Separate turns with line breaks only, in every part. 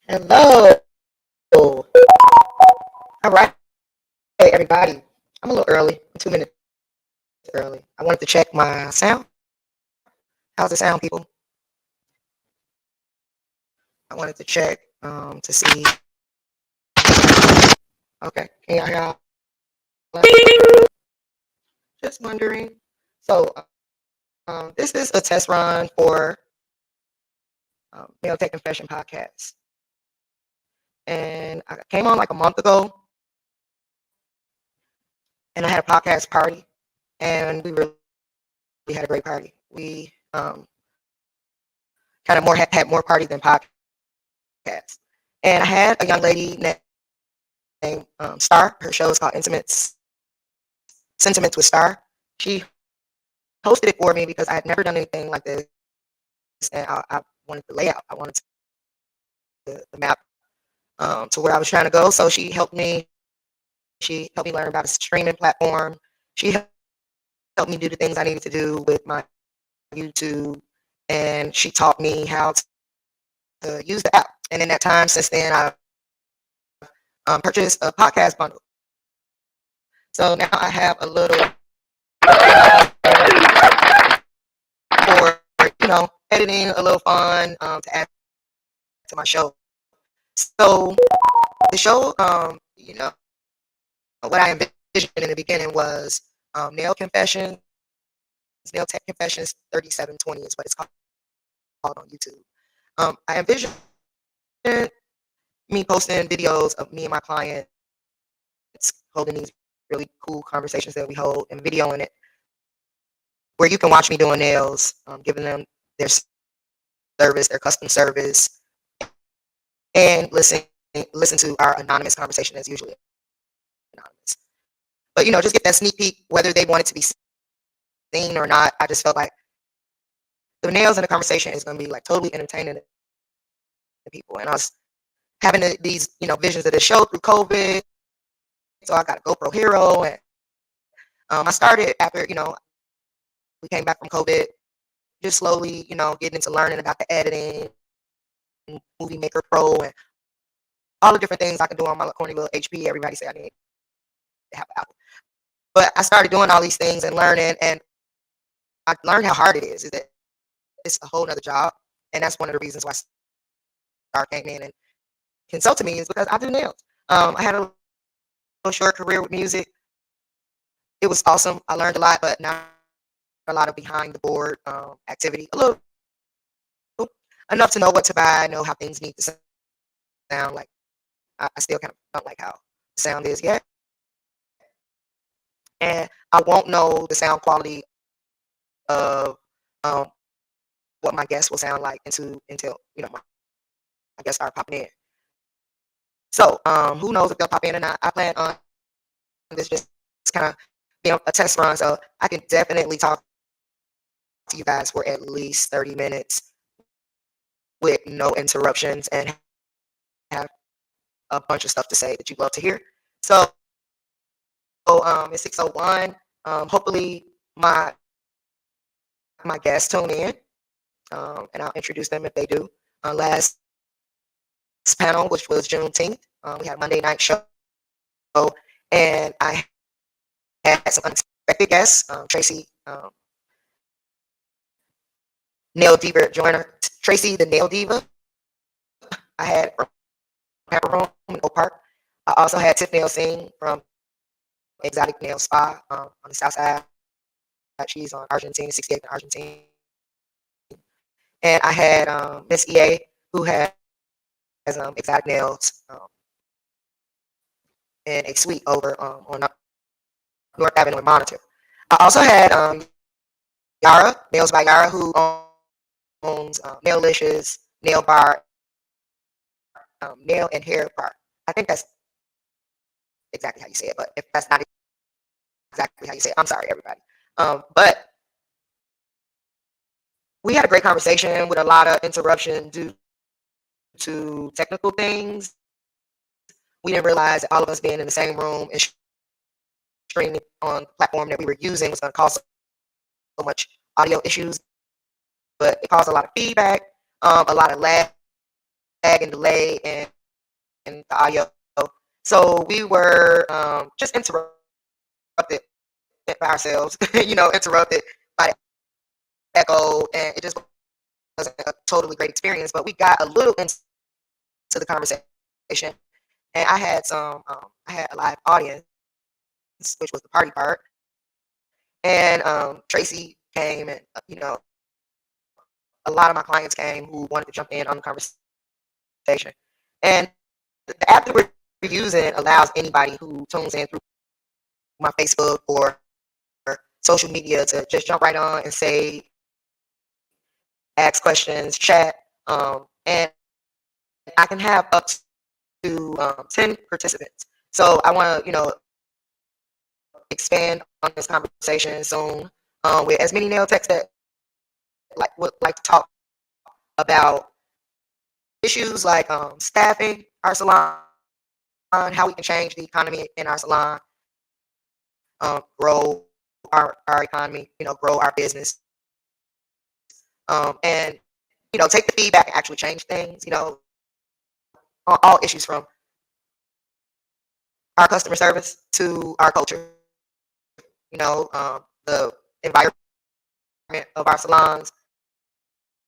Hello. All right, everybody. I'm a little early. I'm 2 minutes early. I wanted to check my sound. How's the sound, people? I wanted to check to see. Okay. Can y'all hear? Just wondering. So, this is a test run for Male Tech Confession podcast, and I came on like a month ago, and I had a podcast party, and we had a great party. We kind of more had more party than podcast, and I had a young lady named Star. Her show is called Sentiments with Star. She hosted it for me because I had never done anything like this, and I wanted the layout. I wanted the map to where I was trying to go. So she helped me. She helped me learn about a streaming platform. She helped me do the things I needed to do with my YouTube, and she taught me how to use the app. And in that time since then, I purchased a podcast bundle. So now I have a little for editing, a little fun to add to my show. So the show, what I envisioned in the beginning was Nail Confessions, Nail Tech Confessions 3720 is what it's called on YouTube. I envisioned me posting videos of me and my clients holding these really cool conversations that we hold and videoing it, where you can watch me doing nails, giving them their service, their custom service, and listen to our anonymous conversation as usually anonymous. But just get that sneak peek, whether they want it to be seen or not. I just felt like the nails in the conversation is going to be like totally entertaining to people. And I was having these visions of the show through COVID, so I got a GoPro Hero, and I started after we came back from COVID, just slowly getting into learning about the editing, Movie Maker Pro, and all the different things I can do on my corny little HP. Everybody say I need to have an Apple. But I started doing all these things and learning, and I learned how hard it is. Is that it's a whole nother job, and that's one of the reasons why Star came in and consulted me, is because I do nails. I had a little short career with music. It was awesome. I learned a lot, but not a lot of behind the board activity. A little enough to know what to buy, know how things need to sound. Like I still kind of don't like how the sound is yet, and I won't know the sound quality of what my guests will sound like until my guests start popping in. So who knows if they'll pop in or not? I plan on this just kind of being a test run, so I can definitely talk to you guys for at least 30 minutes with no interruptions and have a bunch of stuff to say that you'd love to hear. So it's 6:01. Hopefully my guests tune in, and I'll introduce them if they do. Last panel, which was Juneteenth, we had a Monday night show, and I had some unexpected guests. Tracy, Nail Diva joiner, Tracy the Nail Diva. I had from Pepper Room in Oak Park. I also had Tiff Nail Singh from Exotic Nail Spa on the south side. She's on Argentine, 68th and Argentine. And I had Miss EA, who has Exotic Nails in a suite over on North Avenue in Monitor. I also had Yara, Nails by Yara, who owns Naillicious, Nail Bar, Nail and Hair Bar. I think that's exactly how you say it, but if that's not exactly how you say it, I'm sorry, everybody. But we had a great conversation with a lot of interruption due to technical things. We didn't realize that all of us being in the same room and streaming on the platform that we were using was going to cause so much audio issues, but it caused a lot of feedback, a lot of lag lag and delay and the audio. So we were just interrupted by ourselves, interrupted by the echo, and it just wasn't a totally great experience. But we got a little into the conversation, and I had a live audience, which was the party part, and Tracy came, and a lot of my clients came who wanted to jump in on the conversation, and the app that we're using allows anybody who tunes in through my Facebook or social media to just jump right on and say, ask questions, chat, and I can have up to 10 participants. So I want to, expand on this conversation soon with as many nail techs that would like to talk about issues like staffing our salon, how we can change the economy in our salon, grow our economy, grow our business, and take the feedback and actually change things, on all issues from our customer service to our culture, the environment of our salons,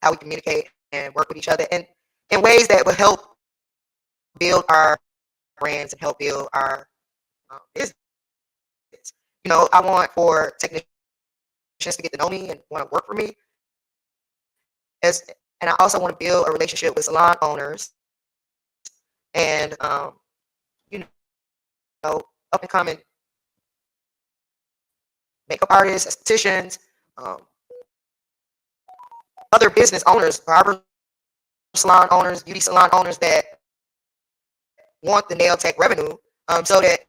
how we communicate and work with each other, and in ways that will help build our brands and help build our business. I want for technicians to get to know me and want to work for me, as and I also want to build a relationship with salon owners and you up and coming makeup artists, estheticians, um, other business owners, barber salon owners, beauty salon owners that want the nail tech revenue, so that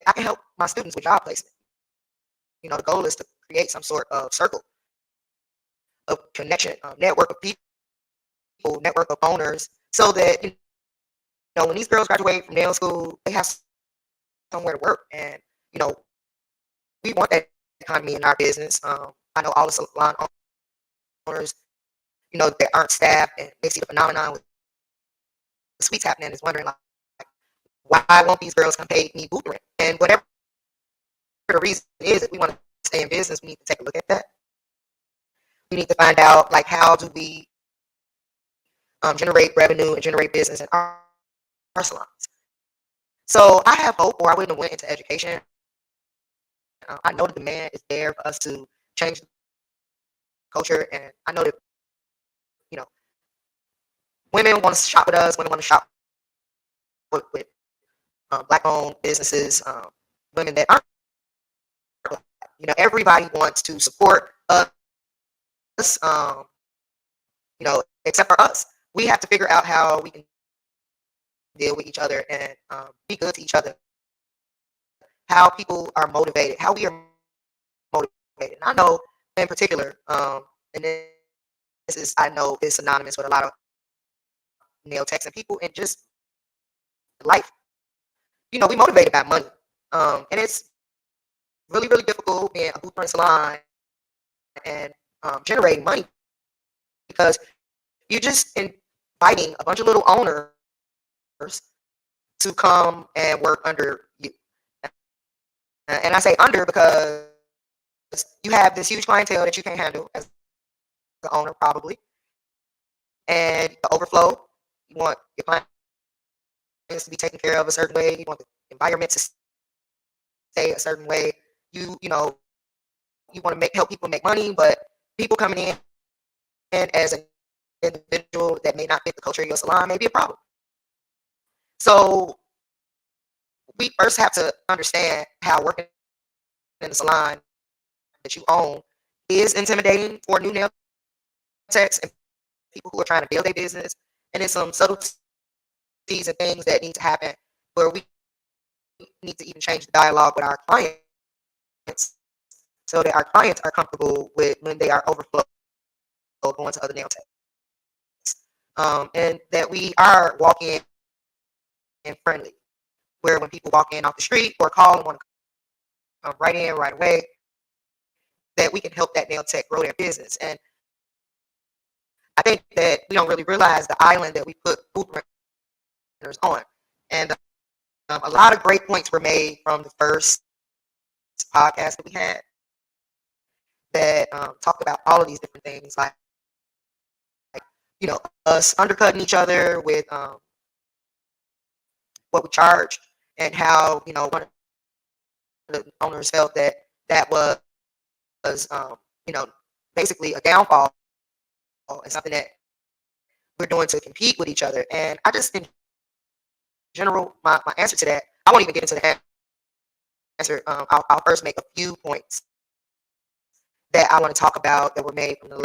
I can help my students with job placement. The goal is to create some sort of circle of connection, network of people, network of owners, so that when these girls graduate from nail school, they have somewhere to work, and you know we want that economy in our business. I know all the salon owners, that aren't staffed, and they see the phenomenon with the suites happening, is wondering, like, why won't these girls come pay me booth rent? And whatever the reason is, if we want to stay in business, we need to take a look at that. We need to find out, like, how do we generate revenue and generate business in our salons. So I have hope, or I wouldn't have went into education. I know the demand is there for us to change the culture, and I know that you know women want to shop with us. Women want to shop with black-owned businesses. Women that aren't black. Everybody wants to support us. Except for us. We have to figure out how we can deal with each other and be good to each other. How people are motivated. How we are motivated. And I know, in particular, and this is, I know, is synonymous with a lot of nail techs and people and just life. We motivated by money, and it's really, really difficult being a booth salon and generating money, because you're just inviting a bunch of little owners to come and work under you. And I say under because you have this huge clientele that you can't handle as the owner, probably, and the overflow. You want your clients to be taken care of a certain way. You want the environment to stay a certain way. You want to help people make money, but people coming in and as an individual that may not fit the culture of your salon may be a problem. So we first have to understand how working in the salon that you own is intimidating for new nail techs and people who are trying to build their business. And there's some subtleties and things that need to happen where we need to even change the dialogue with our clients so that our clients are comfortable with when they are overflowed going to other nail techs. And that we are walking in friendly, where when people walk in off the street or call and want to come right in right away, that we can help that nail tech grow their business. And I think that we don't really realize the island that we put food printers on. And a lot of great points were made from the first podcast that we had that talked about all of these different things, like us undercutting each other with what we charge, and how one of the owners felt that that was basically a downfall and something that we're doing to compete with each other. And I just, in general, my answer to that, I won't even get into the answer. I'll first make a few points that I want to talk about that were made from um,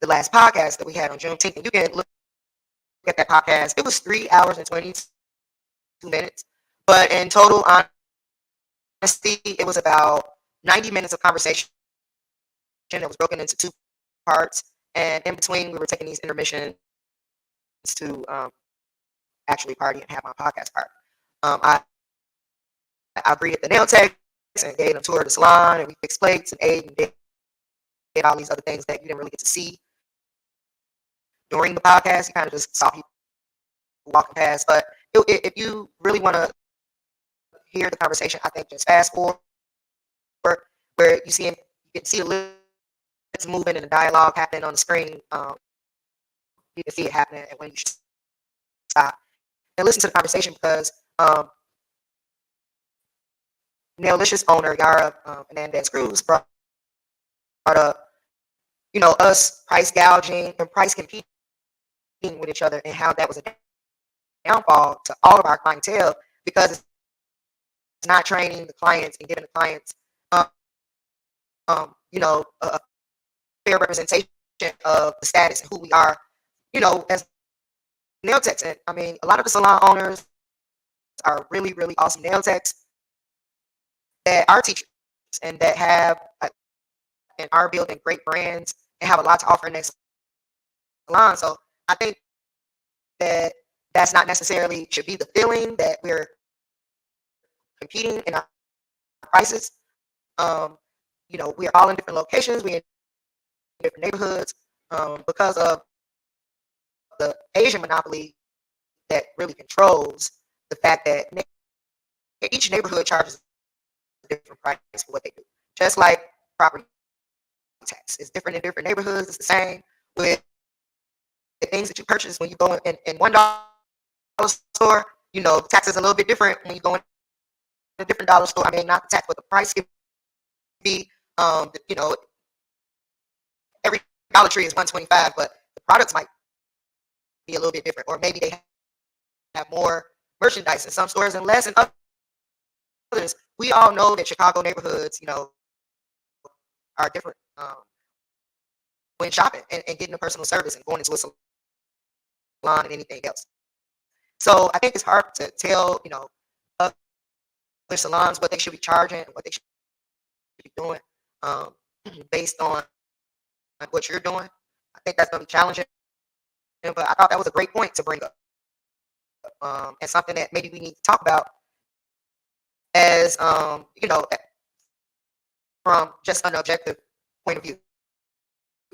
the last podcast that we had on Juneteenth. And you can look at that podcast. It was 3 hours and 22 minutes, but in total honesty, it was about 90 minutes of conversation that was broken into two parts. And in between, we were taking these intermissions to actually party and have my podcast part. I greeted the nail techs and gave them a tour of the salon, and we fixed plates and ate and did all these other things that you didn't really get to see during the podcast. You kind of just saw people walking past. But if you really want to hear the conversation, I think just fast forward where you can see the lips moving and the dialogue happening on the screen. You can see it happening, and when you should stop and listen to the conversation, because Nailicious owner Yara Hernandez Cruz brought up, us price gouging and price competing with each other, and how that was a downfall to all of our clientele, because it's not training the clients and giving the clients, a fair representation of the status and who we are, as nail techs. And I mean, a lot of the salon owners are really, really awesome nail techs that are teachers and that have and are building great brands and have a lot to offer in their salon. So I think that that's not necessarily should be the feeling, that we're competing in our prices. We're all in different locations, we're in different neighborhoods, because of the Asian monopoly that really controls the fact that each neighborhood charges a different price for what they do. Just like property tax, it's different in different neighborhoods. It's the same with the things that you purchase when you go in $1 store. The tax is a little bit different when you go in a different dollar store. I mean, not the tax, but the price can be, every Dollar Tree is $1.25, but the products might be a little bit different, or maybe they have more merchandise in some stores and less in others. We all know that Chicago neighborhoods, are different when shopping and getting a personal service and going into a salon and anything else. So I think it's hard to tell, other salons what they should be charging and what they should be doing based on what you're doing. I think that's going to be challenging. But I thought that was a great point to bring up, and something that maybe we need to talk about as, from just an objective point of view.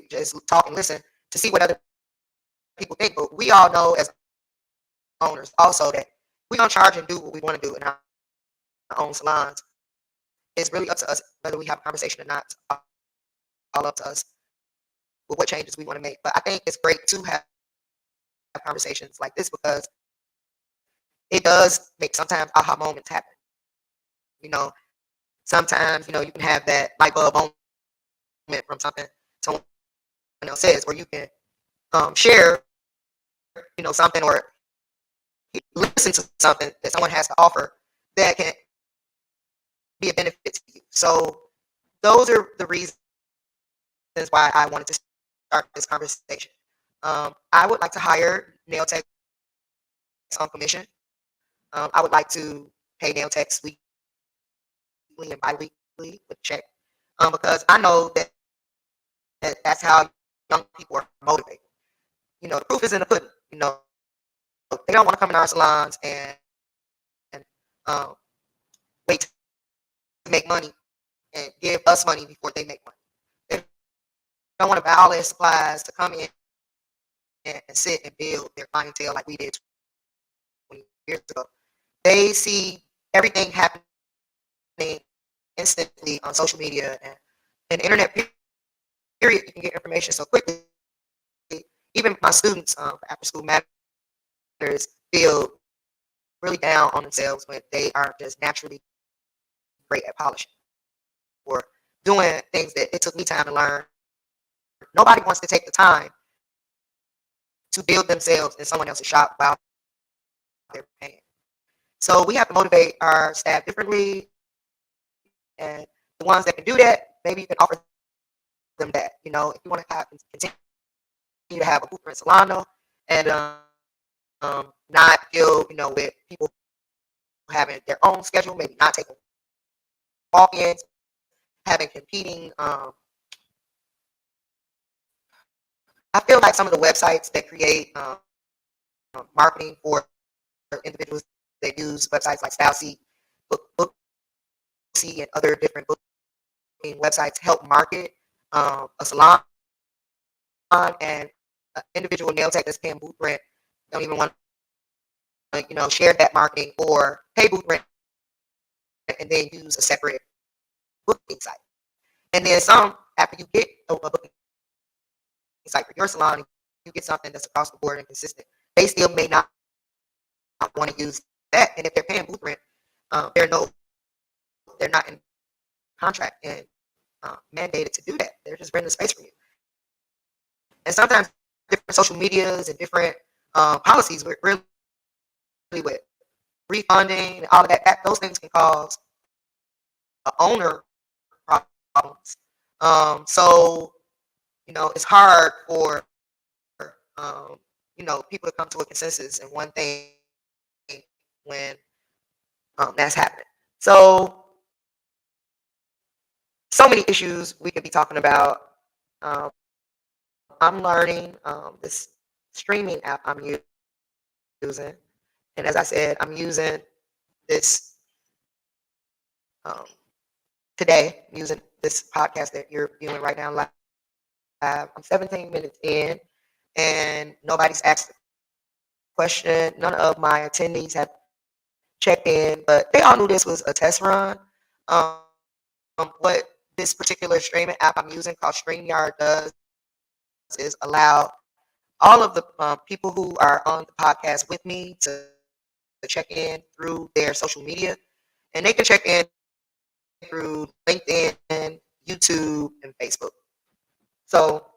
Just talk and listen to see what other people think. But we all know as owners also that we're going to charge and do what we want to do in our own salons. It's really up to us whether we have a conversation or not. It's all up to us with what changes we want to make. But I think it's great to have conversations like this, because it does make sometimes aha moments happen. Sometimes, you can have that light bulb moment from something someone else says, where you can share, something, or listen to something that someone has to offer that can be a benefit to you. So those are the reasons why I wanted to start this conversation. I would like to hire nail techs on commission. I would like to pay nail techs weekly and bi-weekly with a check, because I know that's how young people are motivated. The proof is in the pudding. They don't want to come in our salons and wait to make money and give us money before they make money. They don't want to buy all their supplies to come in and sit and build their clientele like we did 20 years ago. They see everything happening instantly on social media and internet period. You can get information so quickly. Even my students after school matters feel really down on themselves when they are just naturally great at polishing or doing things that it took me time to learn. Nobody wants to take the time to build themselves in someone else's shop while they're paying. So we have to motivate our staff differently, and the ones that can do that, maybe you can offer them that. You know, if you want to have continue to have a blueprint salon and not deal, with people having their own schedule, maybe not taking walk-ins, having competing. I feel like some of the websites that create marketing for individuals that use websites like StyleSeat, Booksy, and other different booking websites help market a salon, and an individual nail tech that's paying booth rent don't even want to, share that marketing or pay booth rent and then use a separate booking site. And then some, after you get a booking site for your salon, you get something that's across the board and consistent. They still may not want to use that, and if they're paying booth rent, they're not in contract and mandated to do that. They're just renting the space for you. And sometimes different social medias and different policies with really with refunding and all of that, those things can cause owner problems. So it's hard for people to come to a consensus in one thing when that's happening. So many issues we could be talking about. Um, I'm learning this streaming app I'm using, and as I said, I'm using this um, today, using this podcast that you're viewing right now live. I'm 17 minutes in, and nobody's asked a question. None of my attendees have checked in, but they all knew this was a test run. What this particular streaming app I'm using called StreamYard does is allow all of the people who are on the podcast with me to check in through their social media, and they can check in through LinkedIn, YouTube, and Facebook. So,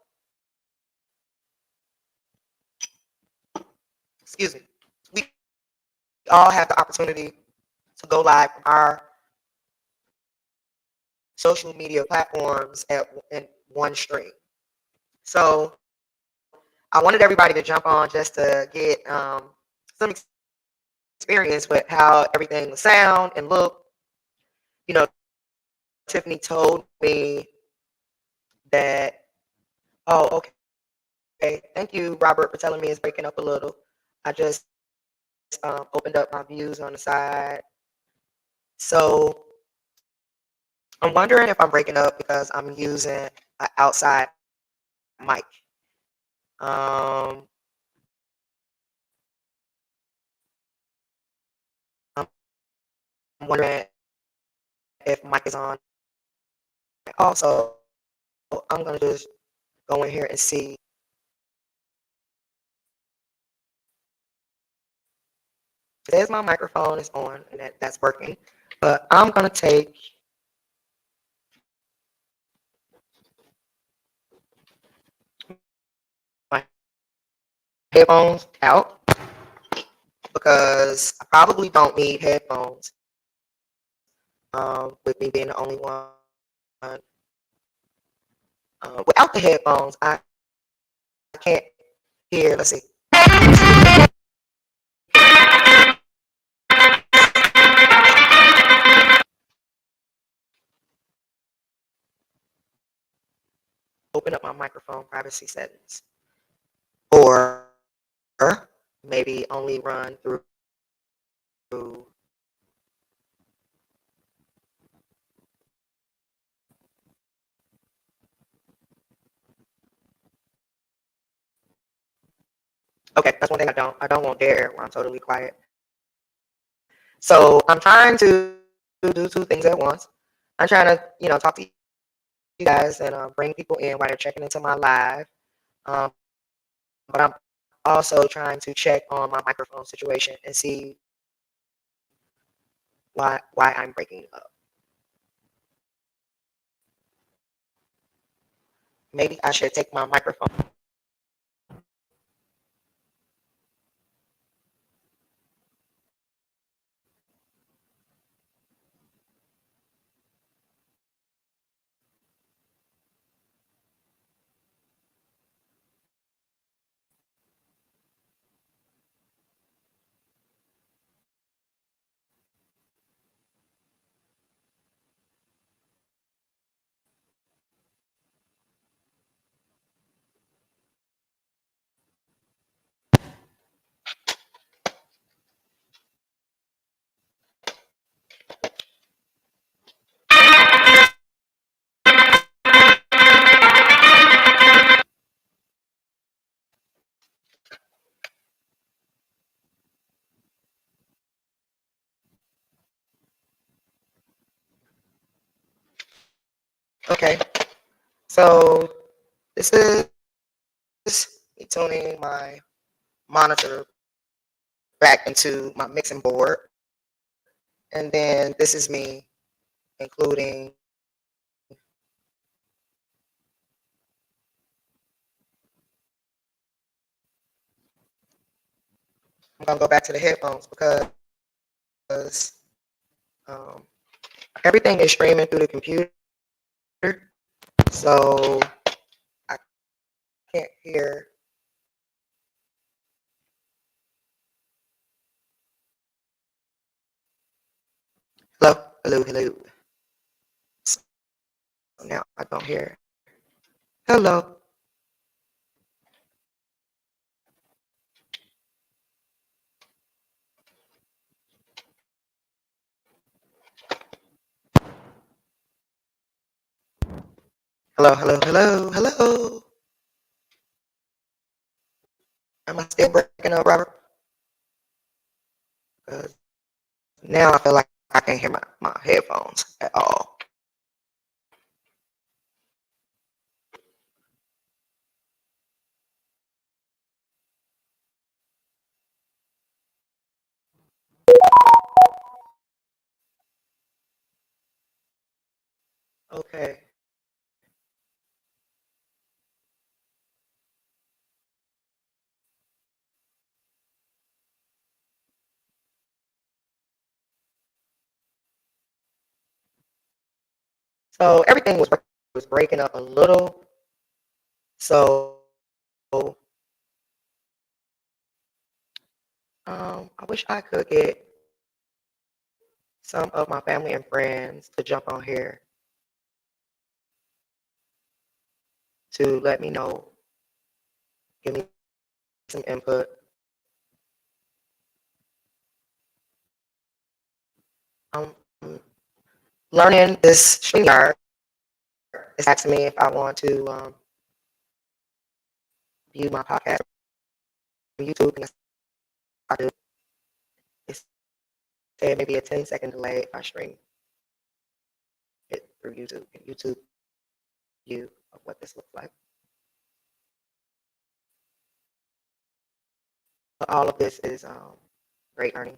excuse me, we all have the opportunity to go live from our social media platforms in one stream. So, I wanted everybody to jump on just to get some experience with how everything will sound and look. You know, Tiffany told me that, oh, okay, thank you, Robert, for telling me it's breaking up a little. I just opened up my views on the side. So I'm wondering if I'm breaking up because I'm using an outside mic. Um, I'm wondering if mic is on. Also, I'm going to just go in here and see. It says my microphone is on and that's working. But I'm going to take my headphones out because I probably don't need headphones with me being the only one. Without the headphones, I can't hear. Let's see. Open up my microphone privacy settings. Or maybe only run through Okay, that's one thing I don't want dead air where I'm totally quiet. So I'm trying to do two things at once. I'm trying to, talk to you guys and bring people in while they're checking into my live. But I'm also trying to check on my microphone situation and see why I'm breaking up. Maybe I should take my microphone. Okay, so this is me tuning my monitor back into my mixing board, and then this is me including. I'm gonna go back to the headphones because um, everything is streaming through the computer, so I can't hear. Hello, hello, hello. So now I don't hear. Hello, hello, hello, hello, hello. Am I still breaking up, Robert? 'Cause now I feel like I can't hear my headphones at all. Okay. So everything was breaking up a little. So I wish I could get some of my family and friends to jump on here to let me know, give me some input. Um, learning this StreamYard is asking me if I want to view my podcast on YouTube, and I do. It said maybe a 10-second delay if I stream it through YouTube. And YouTube view of what this looks like. But all of this is great learning.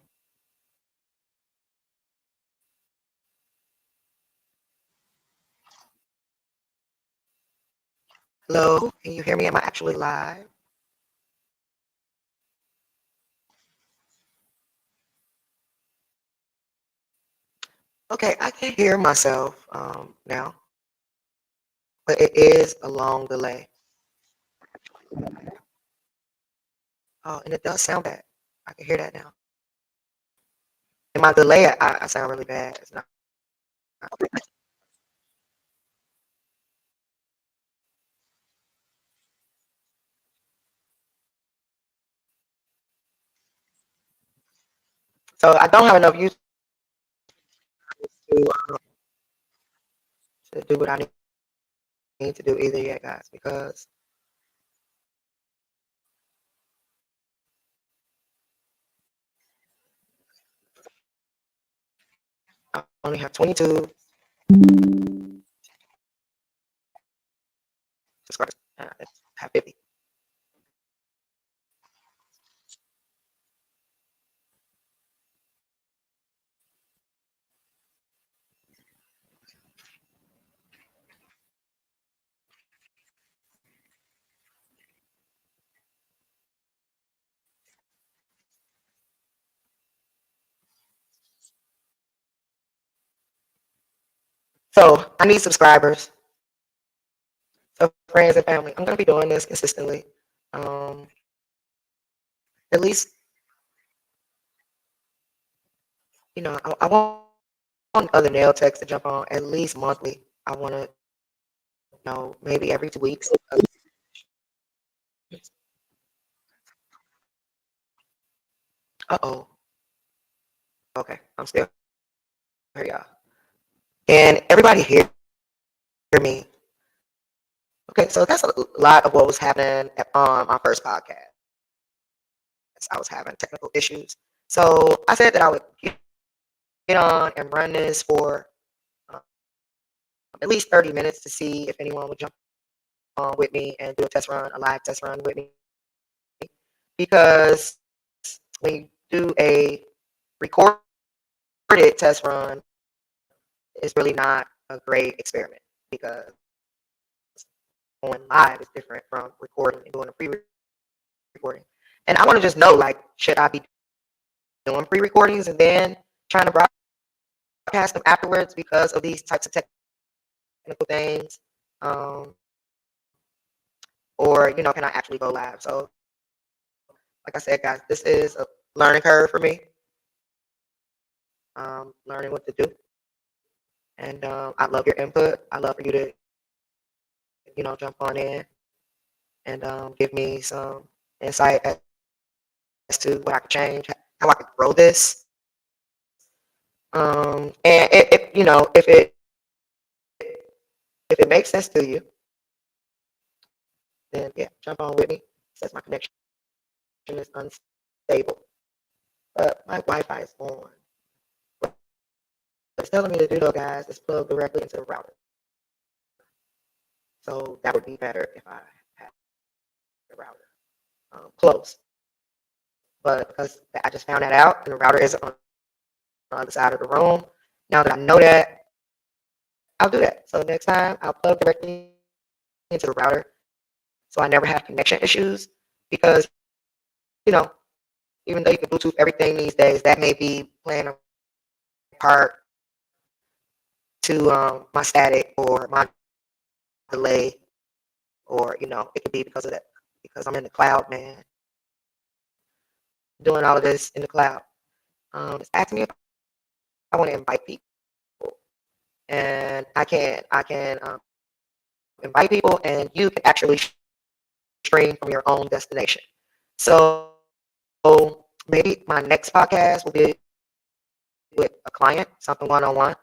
Hello, can you hear me? Am I actually live? Okay, I can hear myself now, but it is a long delay. Oh, and it does sound bad. I can hear that now. And my delay, I sound really bad. It's not. So I don't have enough use to, to do what I need to do either yet, guys, because only have 22 subscribers. Have 50. So I need subscribers. So friends and family, I'm gonna be doing this consistently. Um, at least, I want other nail techs to jump on at least monthly. I want to know maybe every 2 weeks. Uh-oh. Okay, I'm still here, y'all. And everybody hear me. Okay, so that's a lot of what was happening at my first podcast. I was having technical issues. So I said that I would get on and run this for um, at least 30 minutes to see if anyone would jump on with me and do a test run, a live test run with me. Because when you do a recorded test run, it's really not a great experiment because going live is different from recording and doing a pre-recording. And I want to just know, like, should I be doing pre-recordings and then trying to broadcast them afterwards because of these types of technical things? Um, or, can I actually go live? So, like I said, guys, this is a learning curve for me, learning what to do. And I love your input. I love for you to, jump on in and give me some insight as to what I could change, how I could grow this. And if it makes sense to you, then yeah, jump on with me. Says my connection is unstable, but my Wi-Fi is on. What it's telling me to do though, guys, is plug directly into the router. So that would be better if I had the router close. But because I just found that out and the router is on the other side of the room, now that I know that, I'll do that. So next time I'll plug directly into the router so I never have connection issues because, you know, even though you can Bluetooth everything these days, that may be playing a part to my static or my delay, or it could be because of that, because I'm in the cloud, man, doing all of this in the cloud. It's asking me if I want to invite people, and I can invite people, and you can actually stream from your own destination. So maybe my next podcast will be with a client, something one-on-one,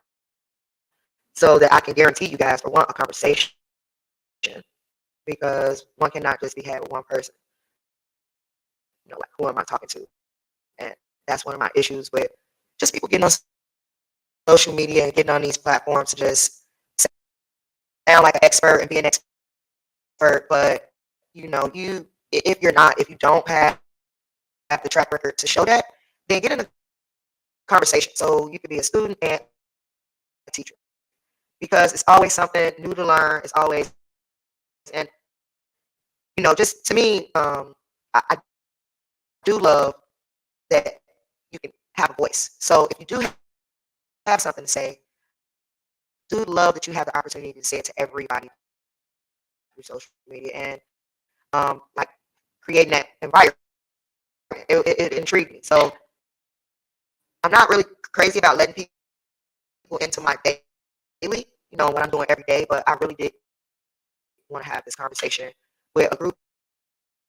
so that I can guarantee you guys for one a conversation, because one cannot just be had with one person. Like, who am I talking to? And that's one of my issues with just people getting on social media and getting on these platforms to just sound like an expert and be an expert, but if you don't have the track record to show that, then get in a conversation so you could be a student and a teacher, because it's always something new to learn. It's always, and just to me, I do love that you can have a voice. So if you do have something to say, do love that you have the opportunity to say it to everybody through social media, and like creating that environment. It intrigued me. So I'm not really crazy about letting people into my daily, what I'm doing every day, but I really did want to have this conversation with a group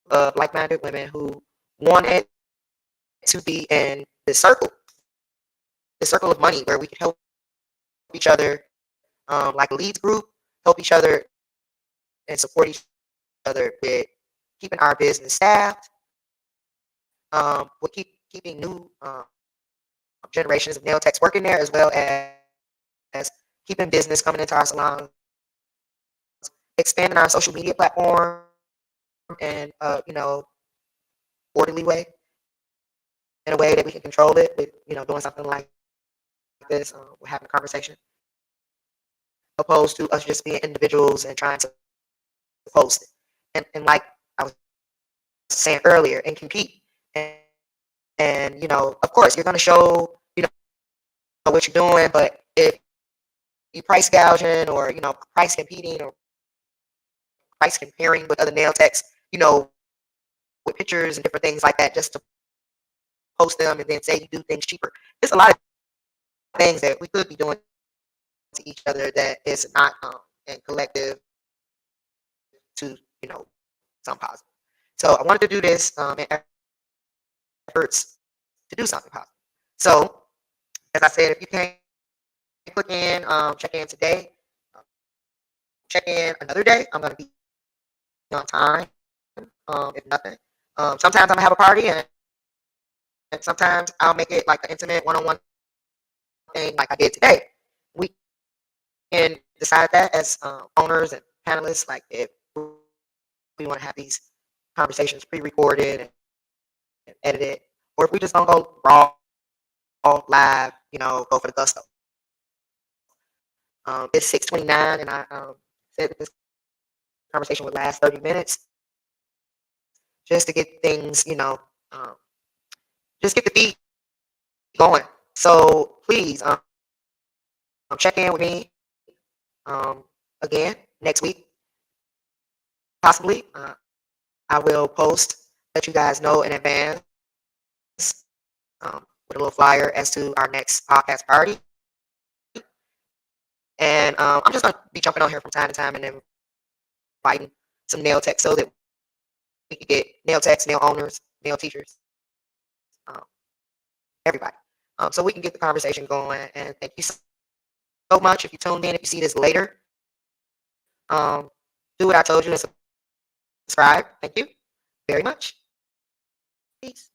of like-minded women who wanted to be in the circle of money where we could help each other, like a leads group, help each other and support each other with keeping our business staffed, with keeping new generations of nail techs working there, as well as keeping business coming into our salons, expanding our social media platform in orderly way, in a way that we can control it with doing something like this. We're having a conversation, opposed to us just being individuals and trying to post it. And like I was saying earlier, and compete. And of course, you're going to show what you're doing, but if you price gouging or price competing or price comparing with other nail techs, with pictures and different things like that, just to post them and then say you do things cheaper. There's a lot of things that we could be doing to each other that is not and collective to some positive. So I wanted to do this in efforts to do something positive. So as I said, if you can't click in, check in today, um, check in another day. I'm going to be on time, if nothing. Sometimes I'm going to have a party, and sometimes I'll make it like an intimate one-on-one thing like I did today. We can decide that as owners and panelists, like if we want to have these conversations pre-recorded and edited, or if we just don't go raw, live, go for the gusto. It's 6:29, and I said that this conversation would last 30 minutes just to get things, um, just get the feed going. So please check in with me um, again next week, possibly. I will post, let you guys know in advance with a little flyer as to our next podcast party. And I'm just going to be jumping on here from time to time and then inviting some nail techs so that we can get nail techs, nail owners, nail teachers, um, everybody. So we can get the conversation going. And thank you so much. If you tuned in, if you see this later, um, do what I told you and subscribe. Thank you very much. Peace.